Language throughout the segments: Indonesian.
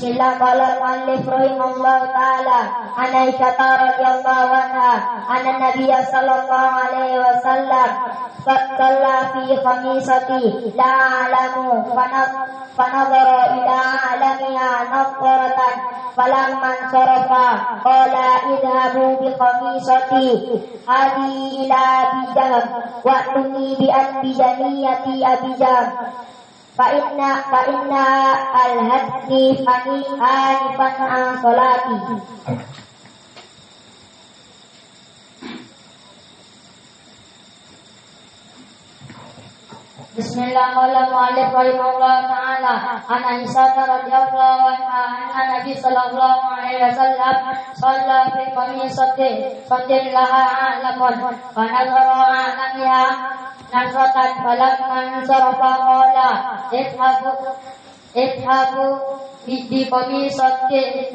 Bismillah. Qala al-muallif rahimahullahu ta'ala an Aisyah radhiyallahu anha anna Nabiy sallallahu alaihi wasallam shalla fi khamisati la alamu fanadhara ila alamiha nadharatan falamman sarafa qala idhabu bi khamisati hadi ila bijam wa tuni bi anbijaniyati abijam fa inna al-hadni hanifan an salati. Bismillah. Qala mu'allif rahimahullah ta'ala an Aisyah radhiyallahu anha anna Nabi sallallahu alaihi wasallam shalla fi qamisati fadillaha a'lamun wa nadhara a'lamiha nazratan falamman sarafa qala idhabu bi qamisati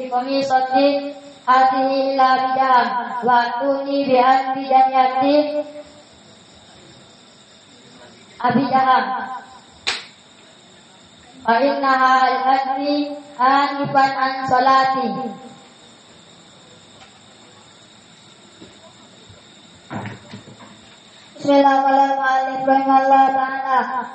hadhihi ila bidah wa tuni bi anbijaniyati Abi Jaham fa innaha al-hadni hanifan an salati. Bismillahirrahmanirrahim.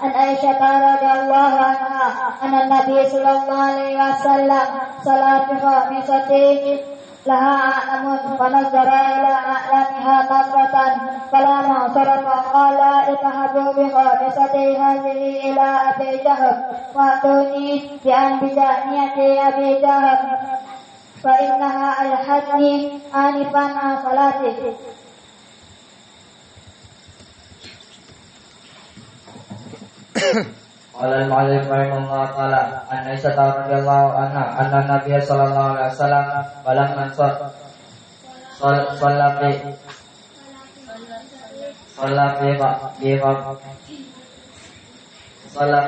An Aisyah radhiyallahu anha anna Nabi sallallahu alaihi wasallam salatu khamisati laha a'lamun fa nazara ila a'lamiha qatratan falama sarafa qala idhabu bi khamisati hadhihi ila Abi Jaham wa tuni bi anbijaniyati Abi Jaham fa innaha al-hadni hanifan an salati. Qala al-mu'allif rahimahullah ta'ala an Aisyah radhiyallahu anha anna Nabiy sallallahu alaihi wasallam falamman shalla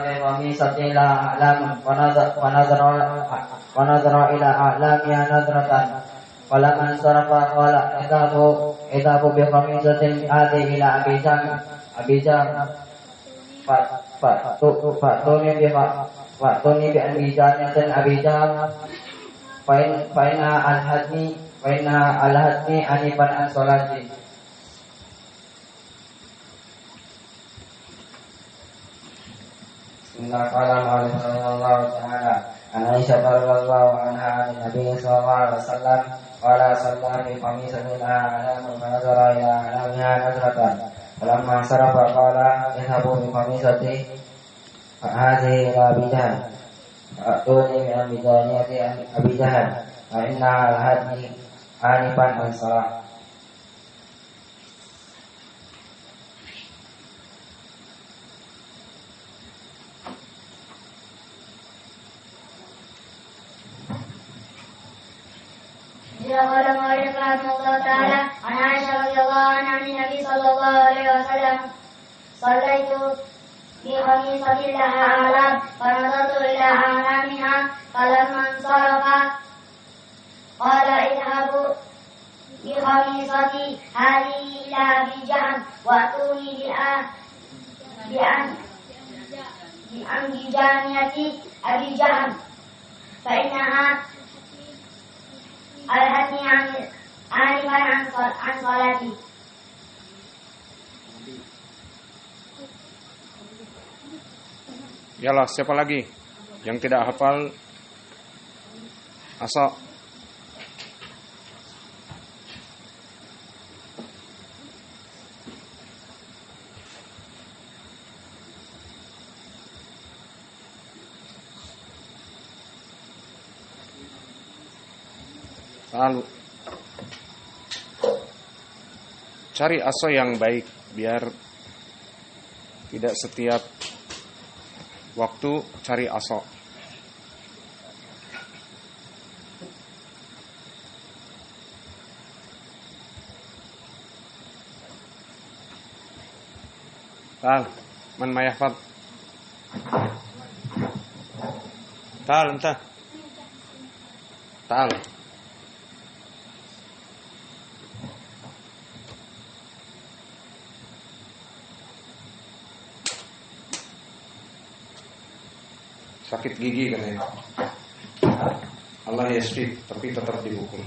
fi khamisati la a'lam wa nadhara ila a'lamiha nadratan falamman sarafa qala idhabu bi khamisatin hadhihi ila abijam Faktuni bi anbijaniyatin abijam Faina al-hadni anifan an sholati. Bismillahirrahmanirrahim. Sallallahu ta'ala an Aisyah radhiyallahu anha an Nabi sallallahu alaihi wasallam qala sallallahu fi khamisatin ala nazara ila alamiha nazratan falamma sarafa qala idhabu bi khamisati hadhihi ila bidah atuni min bidaniyati abidah wa inna al-hadni hanifan an salah. Qala mu'allif rahimahullah ta'ala an Aisyah radhiyallahu anha an Nabi sallallahu alaihi wasallam sallaitu fi khamisati laha a'lam fa nadartu ila a'lamiha falamman sarafa qala idhabu bi khamisati hadhihi ila bijam wa tuni bi anbijaniyati Abi Jaham fa innaha al-hadni anifan an salati. Yalah, siapa lagi yang tidak hafal asal? Lalu cari aso yang baik biar tidak setiap waktu cari aso. Tal, man mayahfad. Tal, entah. Tal. Sakit gigi katanya. Allah yasfik, tapi tetap dihukum.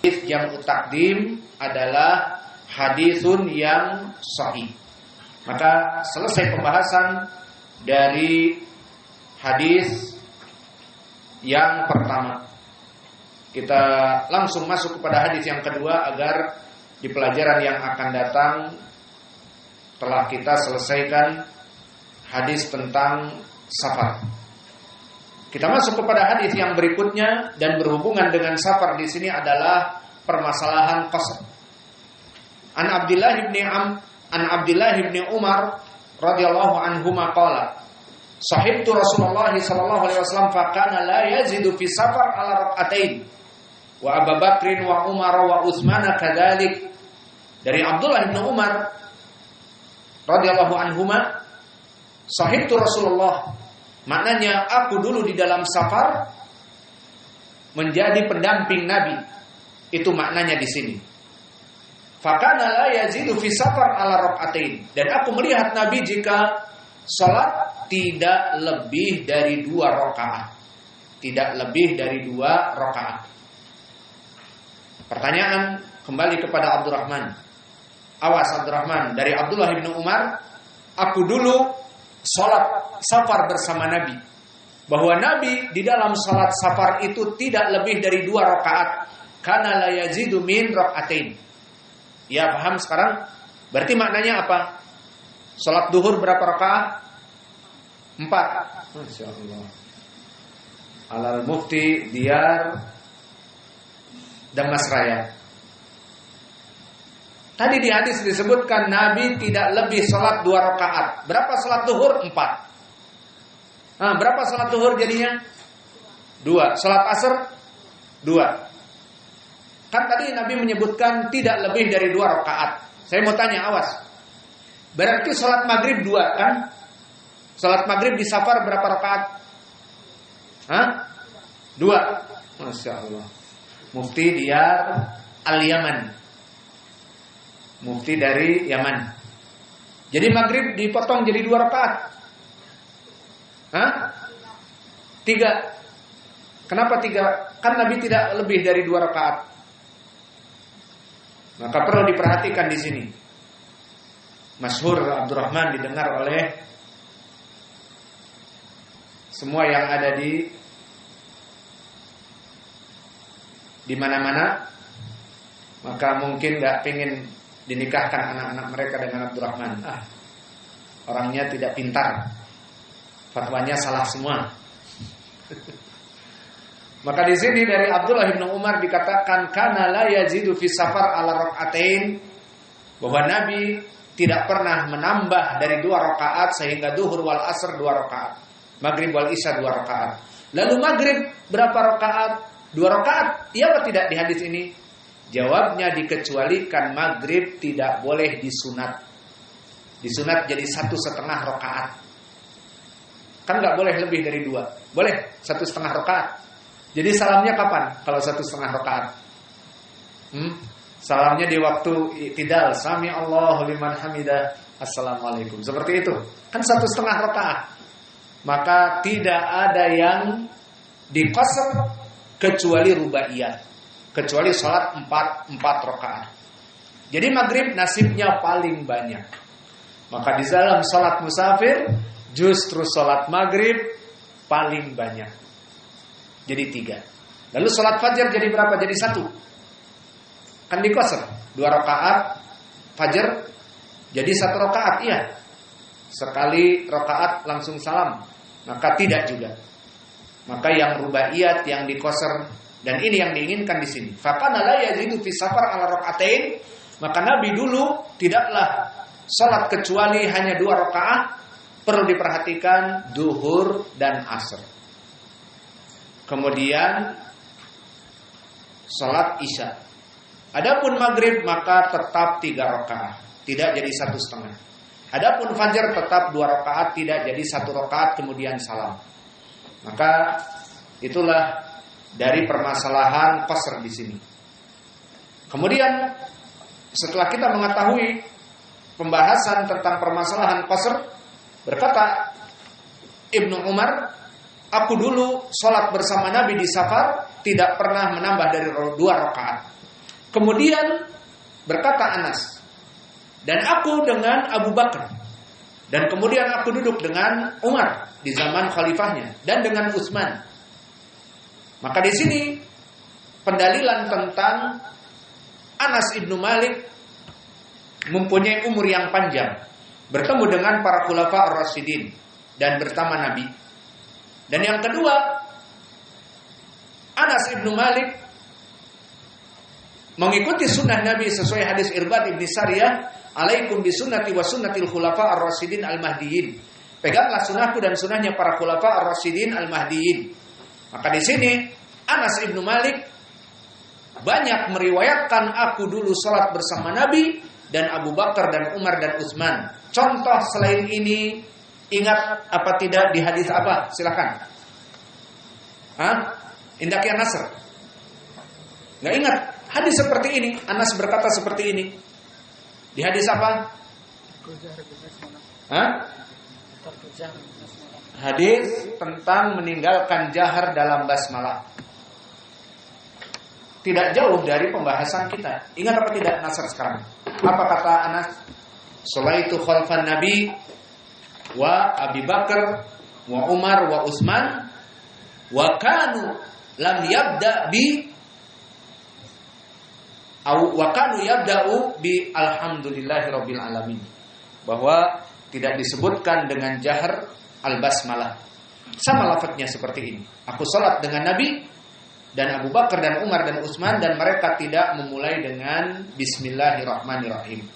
Hadis yang takdim adalah hadisun yang sahih. Maka selesai pembahasan dari hadis yang pertama. Kita langsung masuk kepada hadis yang kedua agar di pelajaran yang akan datang telah kita selesaikan hadis tentang safar. Kita masuk kepada hadis yang berikutnya dan berhubungan dengan safar di sini adalah permasalahan qasr. An Abdullah bin Umar radhiyallahu anhuma qala sahibtu Rasulullah sallallahu alaihi wasallam fa kana la yazidu fi safar ala rak'atain wa Abu Bakrin wa Umar wa Utsman kadzalik. Dari Abdullah bin Umar radhiyallahu anhuma, sahibtu Rasulullah, maknanya aku dulu di dalam safar menjadi pendamping Nabi. Itu maknanya di sini. Fakana la yazidu fi safar ala rak'atain, dan aku melihat Nabi jika salat tidak lebih dari 2 rakaat. Tidak lebih dari 2 rakaat. Pertanyaan kembali kepada Abdurrahman. Awas Abdurrahman, dari Abdullah bin Umar, aku dulu salat safar bersama Nabi. Bahwa Nabi di dalam salat safar itu tidak lebih dari 2 rakaat. Kana la yazidu min rak'atain. Ya, paham sekarang? Berarti maknanya apa? Salat duhur berapa rakaat? 4. Masyaallah. Alal Mufti Diyar Damas Raya. Tadi di hadis disebutkan Nabi tidak lebih salat 2 rakaat. Berapa salat duhur? 4. Nah, berapa salat duhur jadinya? 2. Salat asar? 2. Kan tadi Nabi menyebutkan tidak lebih dari 2 rakaat. Saya mau tanya, awas. Berarti salat maghrib 2 kan? Salat maghrib di safar berapa rakaat? 2. Masya Allah. Mufti Diyar Al-Yaman. Mufti dari Yaman. Jadi maghrib dipotong jadi 2 rakaat. 3. Kenapa 3? Kan Nabi tidak lebih dari 2 rakaat. Maka perlu diperhatikan di sini. Masyhur Abdurrahman didengar oleh semua yang ada di mana-mana. Maka mungkin nggak pengen dinikahkan anak-anak mereka dengan Abdurrahman. Orangnya tidak pintar, fatwanya salah semua. Maka di sini dari Abdullah bin Umar dikatakan kana la yazidu fi safar ala rak'atain, bahwa Nabi tidak pernah menambah dari 2 rakaat sehingga duhur wal asr 2 rakaat, maghrib wal isya 2 rakaat. Lalu maghrib berapa rakaat? 2 rakaat. Iya atau tidak di hadis ini? Jawabnya dikecualikan maghrib tidak boleh disunat. Disunat jadi 1,5 rakaat. Kan nggak boleh lebih dari 2. Boleh 1,5 rakaat. Jadi salamnya kapan? Kalau 1,5 rakaat. Salamnya di waktu i'tidal. Sami Allahu liman hamidah. Assalamualaikum. Seperti itu. Kan 1,5 rakaat. Maka tidak ada yang diqasr kecuali rubaiyat. Kecuali salat 4 rakaat. Jadi maghrib nasibnya paling banyak. Maka di dalam salat musafir justru salat maghrib paling banyak. Jadi 3. Lalu salat fajar jadi berapa? Jadi 1. Kan dikosor 2 rakaat fajar jadi 1 rakaat. Iya. Sekali rakaat langsung salam. Maka tidak juga. Maka yang rubaiyat, yang dikosor, dan ini yang diinginkan di sini. Fakana la yazidu fi safar ala rak'atain, maka Nabi dulu tidaklah salat kecuali hanya 2 rakaat. Perlu diperhatikan duhur dan asar. Kemudian salat isya. Adapun maghrib maka tetap 3 rakaat, tidak jadi 1,5. Adapun fajar tetap 2 rakaat, tidak jadi 1 rakaat kemudian salam. Maka itulah dari permasalahan qasr di sini. Kemudian setelah kita mengetahui pembahasan tentang permasalahan qasr, berkata Ibnu Umar aku dulu sholat bersama Nabi di safar tidak pernah menambah dari 2 rakaat. Kemudian berkata Anas, dan aku dengan Abu Bakar, dan kemudian aku duduk dengan Umar di zaman khalifahnya dan dengan Utsman. Maka di sini pendalilan tentang Anas ibnu Malik mempunyai umur yang panjang, bertemu dengan para khulafa ar-rasyidin dan bersama Nabi. Dan yang kedua, Anas ibnu Malik mengikuti sunnah Nabi sesuai hadis Irbad ibn Sariyah, alaikum bisunnati wa sunnatil khulafa ar-rasyidin al-mahdiyyin. Peganglah sunnahku dan sunnahnya para khulafa ar-rasyidin al-mahdiyyin. Maka di sini Anas ibnu Malik banyak meriwayatkan aku dulu salat bersama Nabi dan Abu Bakar dan Umar dan Utsman. Contoh selain ini ingat apa tidak di hadis apa? Silakan. Indak ya Nasr. Nggak ingat hadis seperti ini. Anas berkata seperti ini. Di hadis apa? Hadis tentang meninggalkan jahar dalam basmalah. Tidak jauh dari pembahasan kita. Ingat apa tidak Nasr sekarang? Apa kata Anas? Sholaitu khalfan Nabi wa Abi Bakar wa Umar wa Utsman wa kanu lam yabda bi wa kanu yabda'u bi alhamdulillahirabbil alamin. Bahwa tidak disebutkan dengan jahar al-basmalah. Sama lafadznya seperti ini. Aku salat dengan Nabi dan Abu Bakar dan Umar dan Utsman dan mereka tidak memulai dengan bismillahirrahmanirrahim.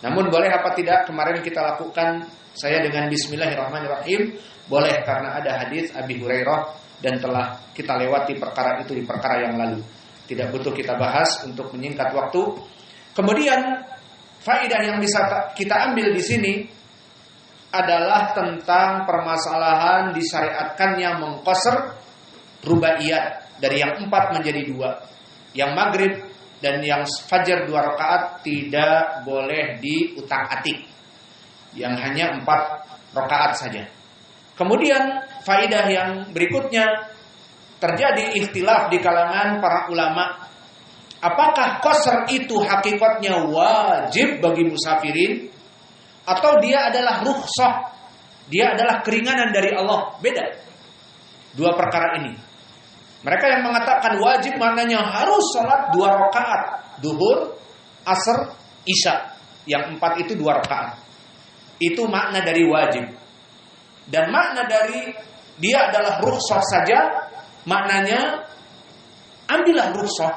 Namun boleh apa tidak kemarin kita lakukan saya dengan bismillahirrahmanirrahim? Boleh karena ada hadis Abi Hurairah dan telah kita lewati perkara itu di perkara yang lalu. Tidak butuh kita bahas untuk menyingkat waktu. Kemudian faedah yang bisa kita ambil di sini adalah tentang permasalahan disyariatkannya mengqasr rubaiyat dari yang 4 menjadi 2. Yang maghrib dan yang fajar 2 rakaat tidak boleh diutak-atik. Yang hanya 4 rakaat saja. Kemudian faedah yang berikutnya, terjadi ikhtilaf di kalangan para ulama. Apakah qasr itu hakikatnya wajib bagi musafirin atau dia adalah rukhsah? Dia adalah keringanan dari Allah. Beda 2 perkara ini. Mereka yang mengatakan wajib maknanya harus sholat 2 rakaat, duhur, asar, isya. Yang 4 itu 2 rakaat. Itu makna dari wajib. Dan makna dari dia adalah rukhsah saja, maknanya ambillah rukhsah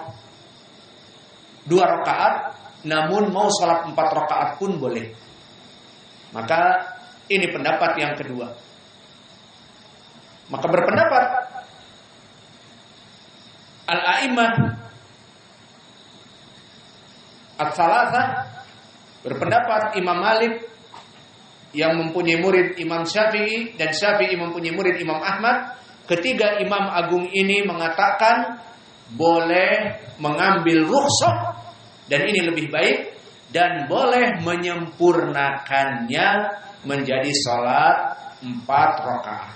2 rakaat, namun mau sholat 4 rakaat pun boleh. Maka ini pendapat yang kedua. Maka berpendapat Al-A'immah At-Thalathah, berpendapat Imam Malik yang mempunyai murid Imam Syafi'i dan Syafi'i mempunyai murid Imam Ahmad. Ketiga Imam Agung ini mengatakan boleh mengambil rukhsah dan ini lebih baik, dan boleh menyempurnakannya menjadi salat 4 rakaat.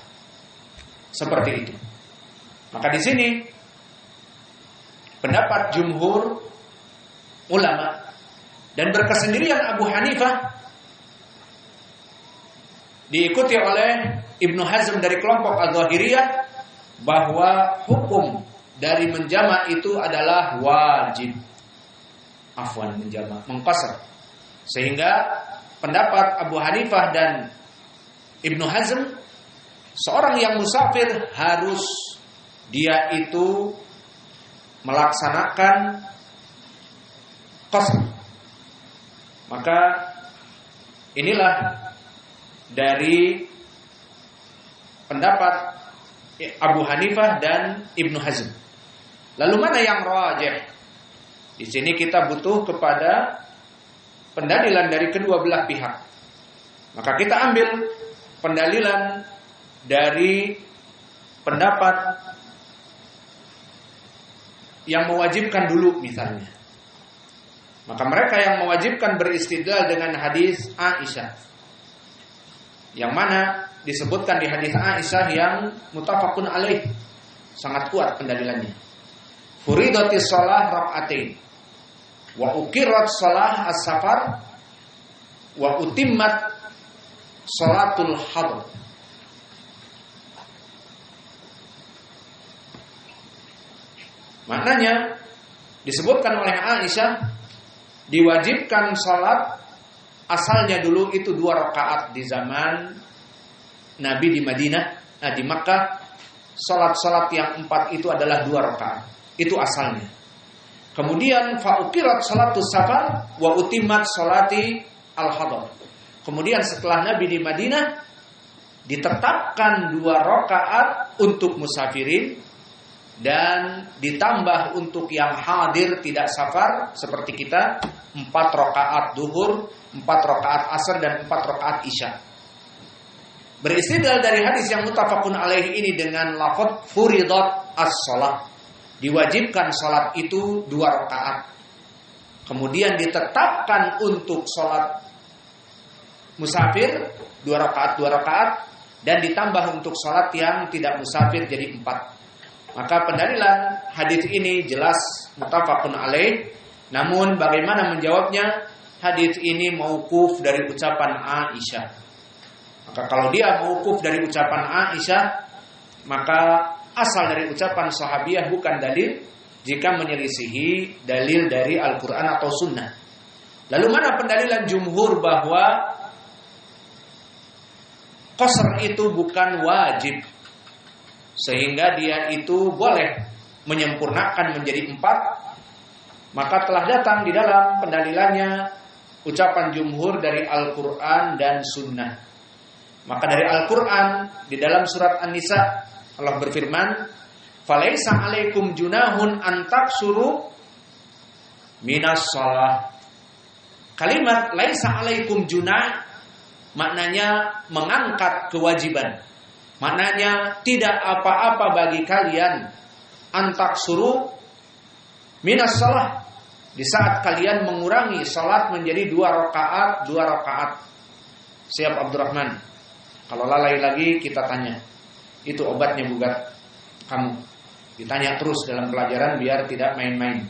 Seperti itu. Maka di sini pendapat jumhur ulama dan berkesendirian Abu Hanifah diikuti oleh Ibnu Hazm dari kelompok Al-Zahiriyah bahwa hukum dari menjama' itu adalah wajib. Mengqasr. Sehingga pendapat Abu Hanifah dan Ibnu Hazm, seorang yang musafir harus dia itu melaksanakan qasr. Maka inilah dari pendapat Abu Hanifah dan Ibnu Hazm. Lalu mana yang rajih? Di sini kita butuh kepada pendalilan dari kedua belah pihak. Maka kita ambil pendalilan dari pendapat yang mewajibkan dulu misalnya. Maka mereka yang mewajibkan beristidlal dengan hadis Aisyah. Yang mana disebutkan di hadis Aisyah yang muttafaqun alaih, sangat kuat pendalilannya. Furidatis shalah rak'atain wa uqirat shalah as-safar wa utimmat shalatul hadr. Maknanya disebutkan oleh Aisyah, diwajibkan salat asalnya dulu itu 2 rakaat di zaman Nabi di Madinah, di Makkah. Salat-salat yang 4 itu adalah 2 rakaat. Itu asalnya. Kemudian fauqirat salatus safar wa utimmat salati al-hadar. Kemudian setelah Nabi di Madinah ditetapkan 2 rakaat untuk musafirin dan ditambah untuk yang hadir tidak safar seperti kita 4 rakaat duhur, 4 rakaat asar dan 4 rakaat isya. Beristidlal dari hadis yang muttafaqun alaih ini dengan lafaz furidat as-shalah, diwajibkan salat itu 2 rakaat. Kemudian ditetapkan untuk salat musafir 2 rakaat dan ditambah untuk salat yang tidak musafir jadi 4. Maka pendalilan hadis ini jelas muttafaqun alaih. Namun bagaimana menjawabnya? Hadis ini mauquf dari ucapan Aisyah. Maka kalau dia mauquf dari ucapan Aisyah, maka asal dari ucapan sahabiah bukan dalil jika menyelisihi dalil dari Al-Quran atau Sunnah. Lalu mana pendalilan jumhur bahwa qasr itu bukan wajib, sehingga dia itu boleh menyempurnakan menjadi 4? Maka telah datang di dalam pendalilannya ucapan jumhur dari Al-Quran dan Sunnah. Maka dari Al-Quran di dalam surat An-Nisa Allah berfirman, "Falaisa 'alaikum junahun an taqsuru minas shalah." Kalimat laisa 'alaikum junah maknanya mengangkat kewajiban. Maknanya tidak apa-apa bagi kalian antak suruh minas salah, di saat kalian mengurangi salat menjadi 2 rakaat. Siap Abdurrahman, kalau lalai lagi kita tanya, itu obatnya buat kamu. Ditanya terus dalam pelajaran biar tidak main-main.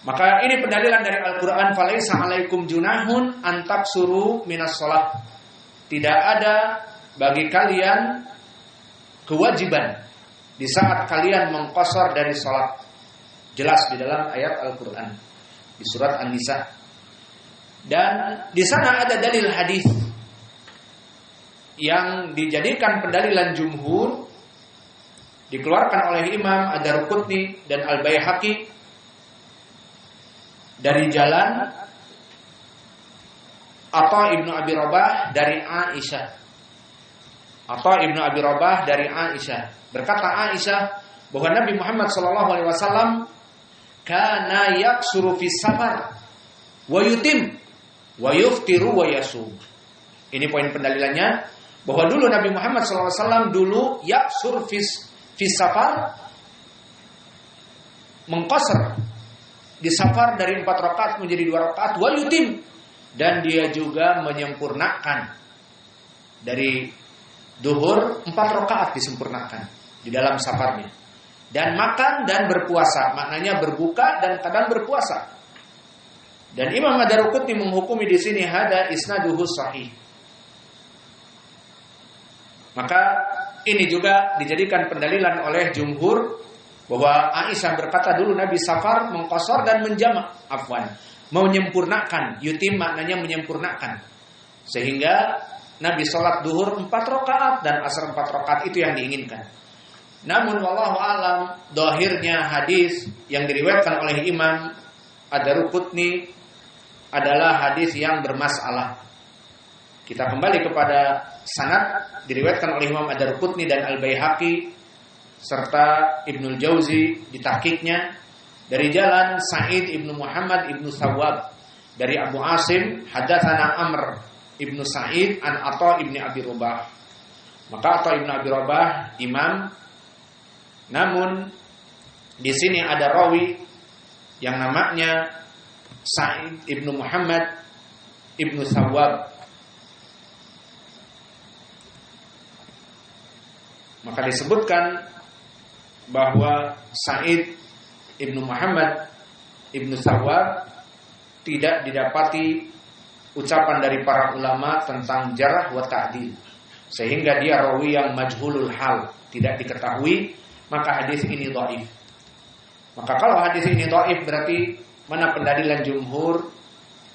Maka ini pendalilan dari Al-Quran, falaisa 'alaikum junahun antak suruh minas salah. Tidak ada bagi kalian kewajiban di saat kalian mengqasar dari salat. Jelas di dalam ayat Al-Quran di surat An-Nisa. Dan di sana ada dalil hadis yang dijadikan pendalilan jumhur, dikeluarkan oleh Imam Ad-Darqutni dan Al-Baihaqi dari jalan Atha ibnu Abi Rabah dari Aisyah. Atha ibnu Abi Rabah dari Aisyah, berkata Aisyah bahwa Nabi Muhammad SAW kana yaksuru fis safar wa yutim wa yuftiru wa yasum. Ini poin pendalilannya, bahwa dulu Nabi Muhammad SAW dulu yaksur fis safar, mengqasar di safar dari 4 rakaat menjadi 2 rakaat, wa yutim, dan dia juga menyempurnakan dari duhur 4 rakaat disempurnakan di dalam safarnya. Dan makan dan berpuasa, maknanya berbuka dan kadang berpuasa. Dan Imam Ad-Darqutni menghukumi di sini hada isnaduhu sahih. Maka ini juga dijadikan pendalilan oleh jumhur bahwa Aisyah berkata dulu Nabi safar mengqasar dan menjamak, menyempurnakan. Yutim maknanya menyempurnakan. Sehingga Nabi sholat duhur 4 rakaat dan asar 4 rakaat, itu yang diinginkan. Namun wallahu alam, dohirnya hadis yang diriwayatkan oleh Imam Ad-Darqutni adalah hadis yang bermasalah. Kita kembali kepada sanad, diriwayatkan oleh Imam Ad-Darqutni dan Al-Baihaqi serta Ibnul Jauzi di tahqiqnya dari jalan Sa'id ibnu Muhammad ibnu Thawwab dari Abu Asim, hadatsana Amr ibnu Sa'id an Atha ibnu Abi Rabah. Maka Atha ibnu Abi Rabah imam, namun di sini ada rawi yang namanya Sa'id ibnu Muhammad ibnu Thawwab. Maka disebutkan bahwa Sa'id ibnu Muhammad ibnu Sawar tidak didapati ucapan dari para ulama tentang jarah wa ta'dil, sehingga dia rawi yang majhulul hal, tidak diketahui, maka hadis ini dhaif. Maka kalau hadis ini dhaif berarti mana pendalilan jumhur?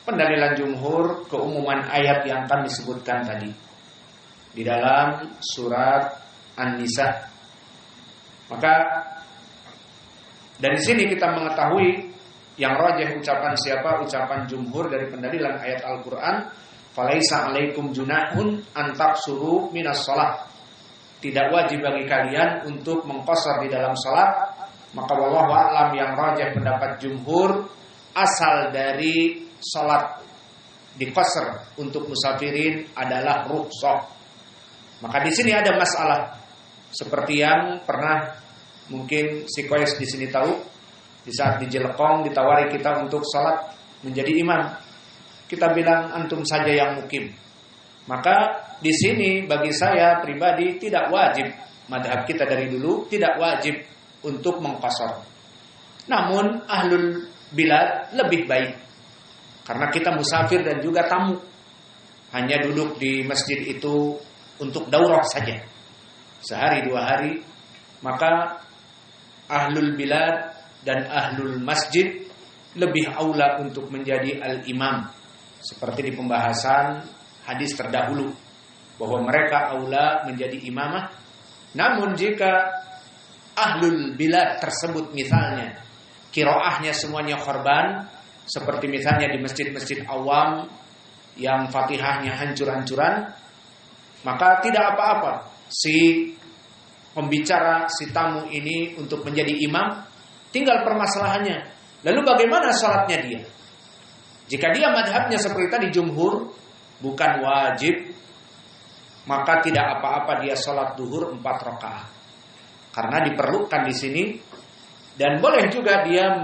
Pendalilan jumhur keumuman ayat yang akan disebutkan tadi di dalam surat An-Nisa. Maka dari sini kita mengetahui yang rajih ucapan siapa? Ucapan jumhur dari pendalilan ayat Al-Quran, falaisa alaikum junahun antaqsuru minas shalah. Tidak wajib bagi kalian untuk mengqasar di dalam salat. Maka wallahu a'lam, yang rajih pendapat jumhur, asal dari salat diqasar untuk musafirin adalah rukhsah. Maka di sini ada masalah seperti yang pernah mungkin si Kois di sini tahu, di saat di Jelekong ditawari kita untuk salat menjadi imam, kita bilang antum saja yang mukim. Maka di sini bagi saya pribadi tidak wajib, madhab kita dari dulu tidak wajib untuk mengqasar. Namun ahlul bilad lebih baik, karena kita musafir dan juga tamu, hanya duduk di masjid itu untuk daurah saja, sehari 2 hari. Maka ahlul bilad dan ahlul masjid lebih aula untuk menjadi al-imam, seperti di pembahasan hadis terdahulu, bahwa mereka aula menjadi imamah. Namun jika ahlul bilad tersebut misalnya qiraahnya semuanya korban, seperti misalnya di masjid-masjid awam yang Fatihahnya hancur-hancuran, maka tidak apa-apa si pembicara, si tamu ini untuk menjadi imam. Tinggal permasalahannya, lalu bagaimana salatnya dia? Jika dia madhabnya seperti tadi jumhur, bukan wajib, maka tidak apa-apa dia salat duhur 4 rakaat, karena diperlukan di sini. Dan boleh juga dia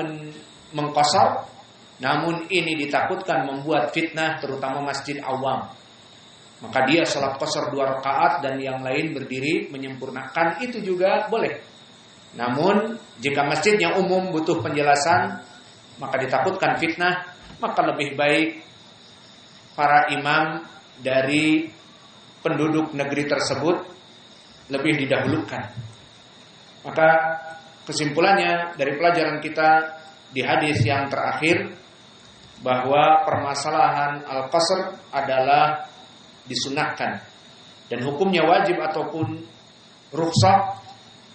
mengqasar, namun ini ditakutkan membuat fitnah, terutama masjid awam. Maka dia salat qasar 2 rakaat dan yang lain berdiri menyempurnakan, itu juga boleh. Namun jika masjidnya umum butuh penjelasan, maka ditakutkan fitnah, maka lebih baik para imam dari penduduk negeri tersebut lebih didahulukan. Maka kesimpulannya dari pelajaran kita di hadis yang terakhir, bahwa permasalahan al-qasr adalah disunahkan dan hukumnya wajib ataupun rukhsah.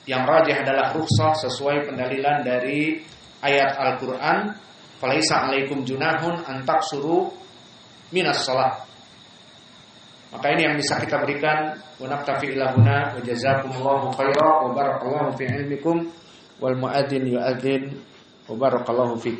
Yang rajih adalah rukhsah sesuai pendalilan dari ayat Al-Quran, falaisa alaikum junahun antaqsuru minas shalah. Maka ini yang bisa kita berikan. Wa naktafi ila huna wa jazakumullahu khairan wa barakallahu fi ilmikum wal muadzin yu'adzin wa barakallahu fiik.